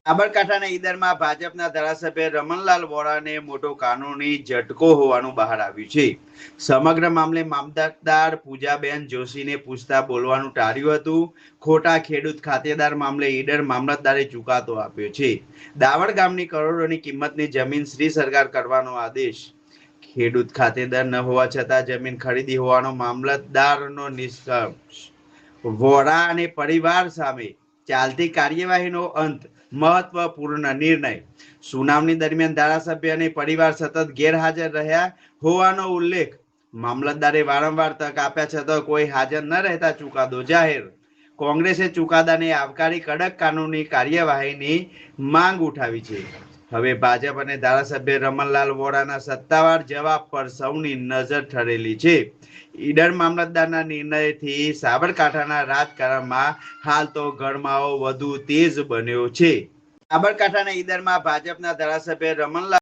સાબરકાંઠાના ઈડરમાં ભાજપના ધારાસભ્ય રમણલાલ વોરાને મોટો કાનૂની ઝટકો હોવાનું બહાર આવ્યું છે। સમગ્ર મામલે મામલતદાર પૂજાબેન જોશીને પૂછતા બોલવાનું ટાળ્યું હતું। ખોટા ખેડૂત ખાતેદાર મામલે ઈડર મામલતદારે ચુકાદો આપ્યો છે। દાવડ ગામની કરોડોની કિંમતની જમીન શ્રી સરકાર કરવાનો આદેશ। ખેડૂત ખાતેદાર ન હોવા છતાં જમીન ખરીદી હોવાનો મામલતદારનો નિષ્કર્ષ। વોરા અને પરિવાર સામે ચાલતી કાર્યવાહીનો અંત મહત્વપૂર્ણ નિર્ણય। સુનાવણી દરમિયાન ધારાસભ્ય અને પરિવાર સતત ગેરહાજર રહ્યા હોવાનો ઉલ્લેખ। મામલતદારે વારંવાર તક આપ્યા છતાં કોઈ હાજર ન રહેતા ચુકાદો જાહેર। કોંગ્રેસે ચુકાદાને આવકારી કડક કાનૂની કાર્યવાહીની માંગ ઉઠાવી છે। હવે ભાજપ અને ધારાસભ્ય રમણલાલ વોરાના સત્તાવાર જવાબ પર સૌની નજર ઠરેલી છે। ઈડર મામલતદારના નિર્ણયથી સાબરકાંઠાના રાજકારણમાં હાલ તો ગરમાવો વધુ તેજ બન્યો છે। સાબરકાંઠાના ઈડરમાં ભાજપના ધારાસભ્ય રમણલાલ